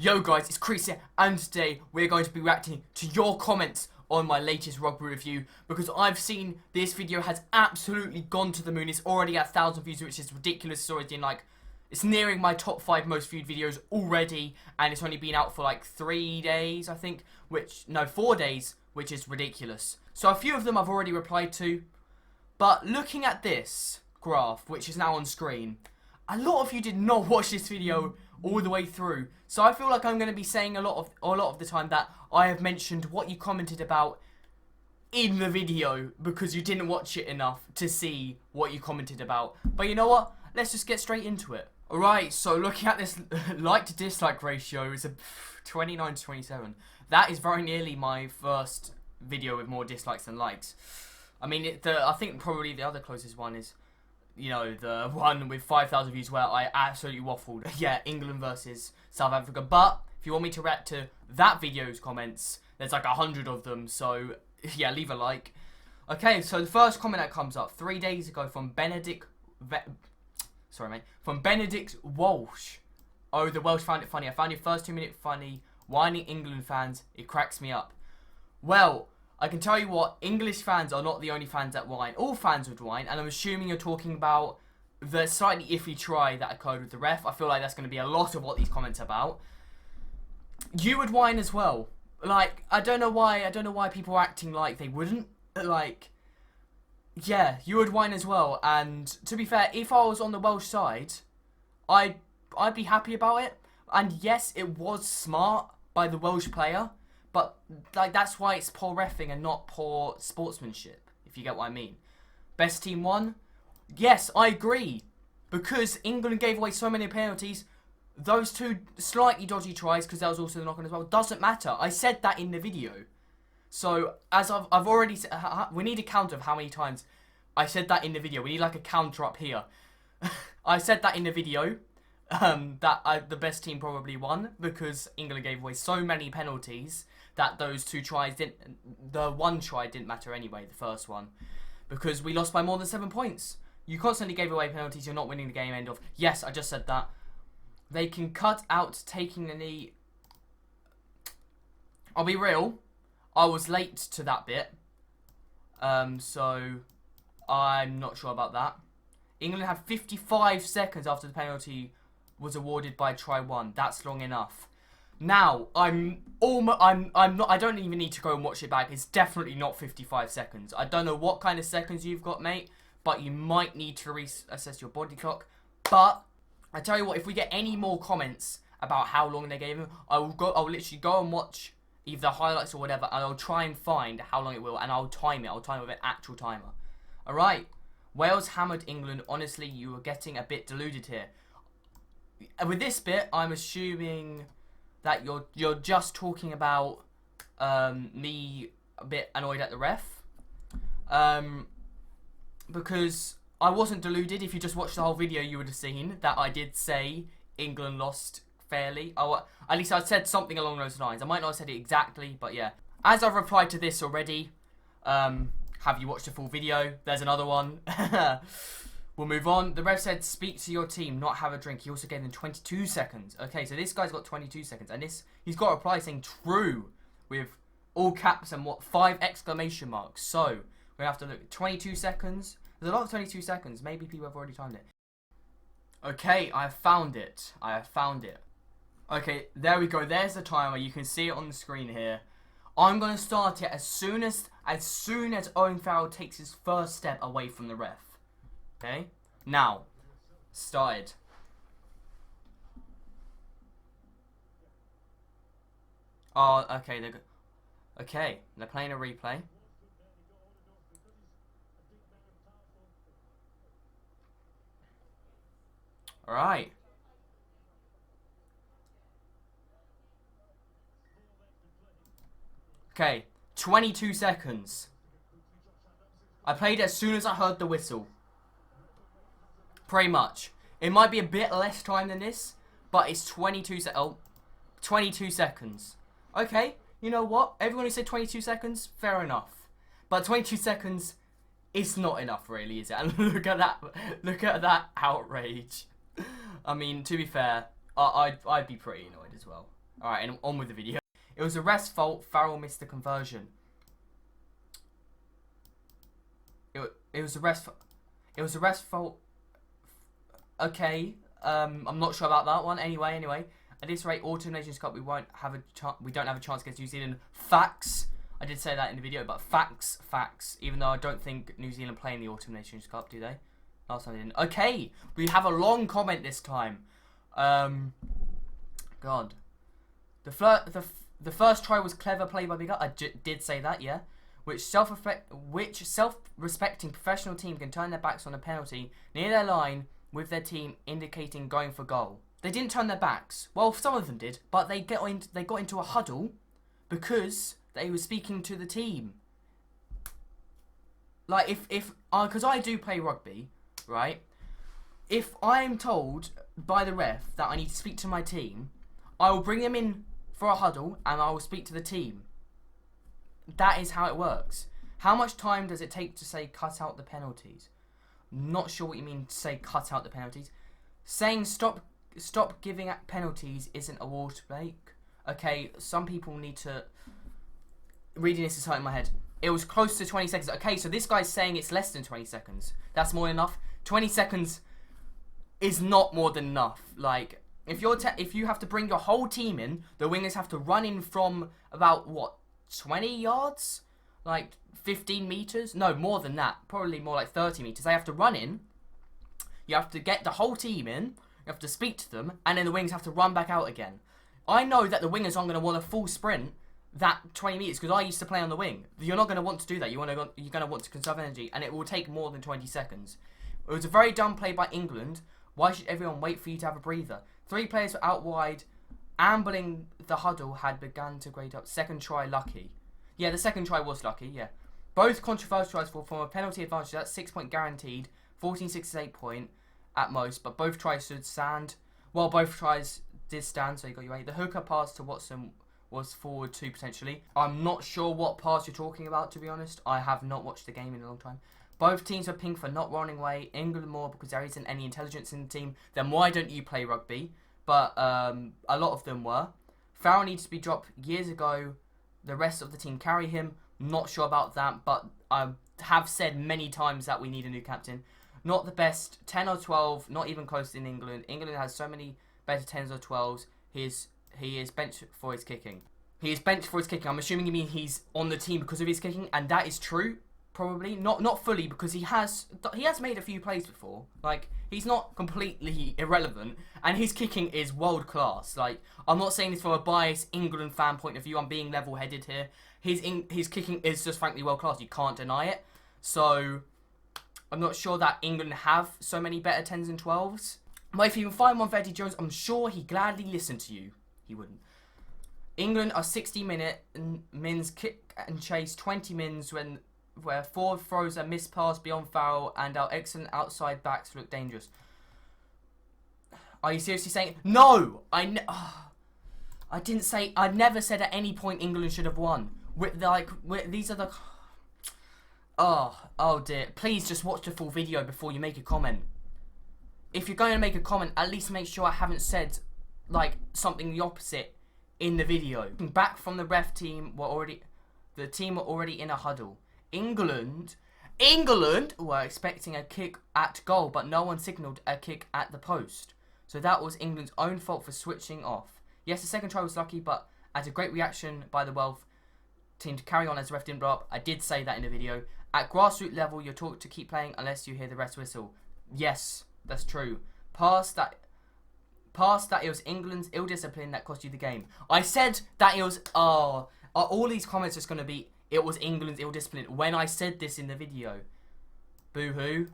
Yo guys, it's Crieps here, and today we're going to be reacting to your comments on my latest rugby review, because I've seen this video has absolutely gone to the moon. It's already at 1,000 views, which is ridiculous. It's already in it's nearing my top 5 most viewed videos already, and it's only been out for like 3 days, I think, 4 days, which is ridiculous. So a few of them I've already replied to, but looking at this graph, which is now on screen, a lot of you did not watch this video all the way through. So I feel like I'm going to be saying a lot of the time that I have mentioned what you commented about in the video because you didn't watch it enough to see what you commented about. But you know what? Let's just get straight into it. Alright, so looking at this like to dislike ratio, it's a 29 to 27. That is very nearly my first video with more dislikes than likes. I mean, I think probably the other closest one is, you know, the one with 5,000 views where I absolutely waffled. Yeah, England versus South Africa. But if you want me to react to that video's comments, there's like 100 of them. So yeah, leave a like. Okay, so the first comment that comes up 3 days ago from Benedict Walsh. Oh, the Welsh found it funny. I found your first 2 minute funny. Whining England fans, it cracks me up. Well, I can tell you what, English fans are not the only fans that whine. All fans would whine, and I'm assuming you're talking about the slightly iffy try that occurred with the ref. I feel like that's going to be a lot of what these comments are about. You would whine as well. Like, I don't know why people are acting like they wouldn't. Like, yeah, you would whine as well. And to be fair, if I was on the Welsh side, I'd be happy about it. And yes, it was smart by the Welsh player. But, like, that's why it's poor reffing and not poor sportsmanship, if you get what I mean. Best team won? Yes, I agree. Because England gave away so many penalties, those two slightly dodgy tries, because that was also the knock-on as well, doesn't matter. I said that in the video. So, as I've already said, we need a count of how many times I said that in the video. We need, like, a counter up here. I said that in the video. The best team probably won, because England gave away so many penalties that those two tries the one try didn't matter anyway, the first one, because we lost by more than 7 points. You constantly gave away penalties, you're not winning the game, end of. Yes, I just said that. They can cut out taking the knee. I'll be real, I was late to that bit, so I'm not sure about that. England had 55 seconds after the penalty was awarded by try 1. That's long enough. Now, I don't even need to go and watch it back. It's definitely not 55 seconds. I don't know what kind of seconds you've got, mate, but you might need to reassess your body clock. But I tell you what, if we get any more comments about how long they gave him, I'll literally go and watch either the highlights or whatever, and I'll try and find how long it will, and I'll time it. I'll time it with an actual timer. Alright. Wales hammered England. Honestly, you were getting a bit deluded here. With this bit, I'm assuming that you're just talking about me a bit annoyed at the ref. Because I wasn't deluded. If you just watched the whole video, you would have seen that I did say England lost fairly. Oh, at least I said something along those lines. I might not have said it exactly, but yeah. As I've replied to this already, have you watched the full video? There's another one. We'll move on. The ref said, speak to your team, not have a drink. He also gave them 22 seconds. Okay, so this guy's got 22 seconds. And he's got a reply saying true with all caps and 5 exclamation marks. So, we're going to have to look. 22 seconds. There's a lot of 22 seconds. Maybe people have already timed it. Okay, I have found it. Okay, there we go. There's the timer. You can see it on the screen here. I'm going to start it as soon as Owen Farrell takes his first step away from the ref. Okay, now, started. Oh, okay, they're playing a replay. Alright. Okay, 22 seconds. I played it as soon as I heard the whistle. Pretty much. It might be a bit less time than this, but it's 22 seconds. Okay, you know what? Everyone who said 22 seconds, fair enough. But 22 seconds is not enough, really, is it? And look at that outrage. I mean, to be fair, I'd be pretty annoyed as well. Alright, and on with the video. It was a rest fault. Farrell missed the conversion. It was a rest. It was a rest fault. Okay. I'm not sure about that one. Anyway. At this rate, Autumn Nations Cup, we don't have a chance against New Zealand. Facts. I did say that in the video, but facts. Even though I don't think New Zealand play in the Autumn Nations Cup, do they? Last time they didn't. Okay, we have a long comment this time. God. The first try was clever play by Big Up. I did say that, yeah. Which self-respecting professional team can turn their backs on a penalty near their line with their team indicating going for goal. They didn't turn their backs. Well, some of them did, but they got into a huddle because they were speaking to the team. Like because I do play rugby, right? If I'm told by the ref that I need to speak to my team, I will bring them in for a huddle and I will speak to the team. That is how it works. How much time does it take to say cut out the penalties? Not sure what you mean to say cut out the penalties. Saying stop giving at penalties isn't a water break. Okay, some people need to... Reading this is hurting my head. It was close to 20 seconds. Okay, so this guy's saying it's less than 20 seconds. That's more than enough. 20 seconds is not more than enough. Like, if you have to bring your whole team in, the wingers have to run in from about, what, 20 yards? Like, 15 meters? No, more than that. Probably more like 30 meters. They have to run in. You have to get the whole team in. You have to speak to them. And then the wingers have to run back out again. I know that the wingers aren't going to want a full sprint that 20 meters because I used to play on the wing. You're not going to want to do that. You're going to want to conserve energy. And it will take more than 20 seconds. It was a very dumb play by England. Why should everyone wait for you to have a breather? 3 players were out wide. Ambling the huddle had begun to grade up. Second try lucky. Yeah, the second try was lucky, yeah. Both controversial tries from a penalty advantage. That's 6-point guaranteed. 1468 point at most. But both tries stood stand. Well, both tries did stand, so you got your 8. The hooker pass to Watson was forward 2 potentially. I'm not sure what pass you're talking about, to be honest. I have not watched the game in a long time. Both teams were pinged for not running away. England more because there isn't any intelligence in the team. Then why don't you play rugby? But a lot of them were. Farrell needs to be dropped years ago. The rest of the team carry him. Not sure about that, but I have said many times that we need a new captain. Not the best 10 or 12, not even close in England. England has so many better 10s or 12s. He is benched for his kicking. He is benched for his kicking. I'm assuming you mean he's on the team because of his kicking, and that is true. Probably not fully because he has made a few plays before. Like, he's not completely irrelevant, and his kicking is world class. Like, I'm not saying this from a biased England fan point of view. I'm being level headed here. His kicking is just frankly world class. You can't deny it. So I'm not sure that England have so many better 10s and 12s. But if you can find one for Eddie Jones, I'm sure he'd gladly listen to you. He wouldn't. England are 60-minute mins kick and chase 20 mins where forward throws a missed pass beyond Farrell and our excellent outside backs look dangerous. Are you seriously saying... No! I didn't say... I never said at any point England should have won. These are the... Oh dear. Please just watch the full video before you make a comment. If you're going to make a comment, at least make sure I haven't said, like, something the opposite in the video. Back from the ref team the team were already in a huddle. England were expecting a kick at goal, but no one signalled a kick at the post. So that was England's own fault for switching off. Yes, the second try was lucky, but at a great reaction by the Welsh team to carry on as the ref didn't blow up. I did say that in the video. At grassroots level, you're taught to keep playing unless you hear the rest whistle. Yes, that's true. Past that it was England's ill discipline that cost you the game. I said that it was... are all these comments just going to be... It was England's ill discipline when I said this in the video. Boo-hoo.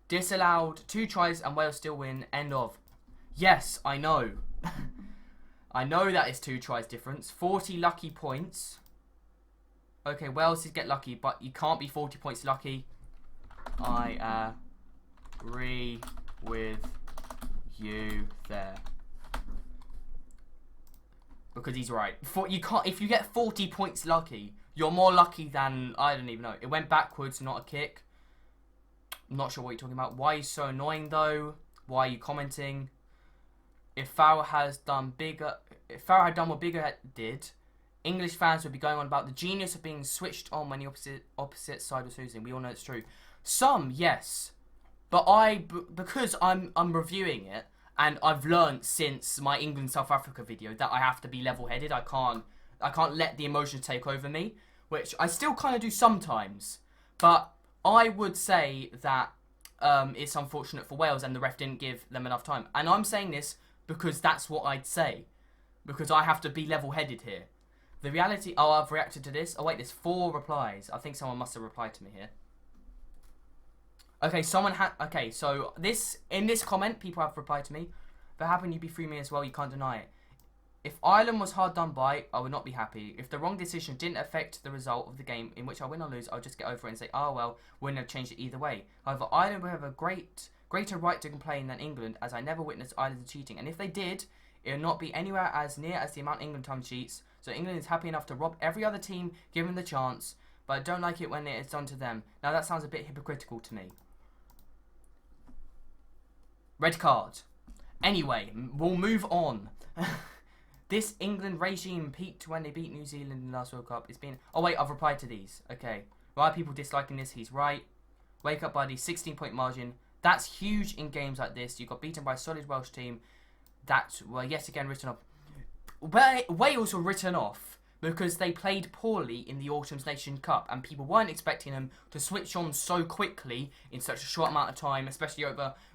Disallowed 2 tries and Wales still win. End of. Yes, I know. I know that is 2 tries difference. 40 lucky points. Okay, Wales did get lucky, but you can't be 40 points lucky. I agree with you there. Because he's right. If you get 40 points lucky, you're more lucky than... I don't even know. It went backwards, not a kick. I'm not sure what you're talking about. Why are you so annoying, though? Why are you commenting? If Farrell has done bigger... Farah had done what Bigger did, English fans would be going on about the genius of being switched on when the opposite side was losing. We all know it's true. Some, yes. But because I'm reviewing it, and I've learned since my England-South Africa video that I have to be level-headed. I can't let the emotions take over me, which I still kind of do sometimes. But I would say that it's unfortunate for Wales and the ref didn't give them enough time. And I'm saying this because that's what I'd say. Because I have to be level-headed here. The reality... Oh, I've reacted to this. Oh, wait, there's 4 replies. I think someone must have replied to me here. Okay, someone had... Okay, so in this comment, people have replied to me. If it happened, you'd be free me as well. You can't deny it. If Ireland was hard done by, I would not be happy. If the wrong decision didn't affect the result of the game in which I win or lose, I'll just get over it and say, oh, well, wouldn't have changed it either way. However, Ireland would have a greater right to complain than England, as I never witnessed Ireland cheating. And if they did, it would not be anywhere as near as the amount England time cheats. So England is happy enough to rob every other team given the chance, but I don't like it when it is done to them. Now, that sounds a bit hypocritical to me. Red card. Anyway, we'll move on. This England regime peaked when they beat New Zealand in the last World Cup. It's been... Oh, wait, I've replied to these. Okay. Why are people disliking this? He's right. Wake up, buddy. 16-point margin. That's huge in games like this. You got beaten by a solid Welsh team. That's, well, yet again, written off. Wales were written off because they played poorly in the Autumn's Nation Cup and people weren't expecting them to switch on so quickly in such a short amount of time, especially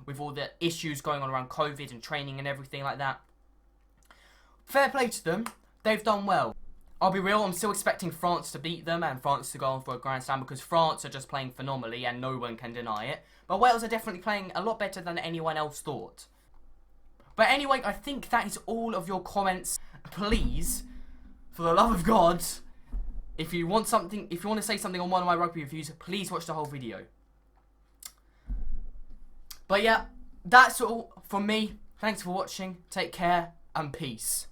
with all the issues going on around COVID and training and everything like that. Fair play to them. They've done well. I'll be real, I'm still expecting France to beat them and France to go on for a Grand Slam because France are just playing phenomenally and no one can deny it. But Wales are definitely playing a lot better than anyone else thought. But anyway, I think that is all of your comments. Please, for the love of God, if you want to say something on one of my rugby reviews, please watch the whole video. But yeah, that's all from me. Thanks for watching. Take care and peace.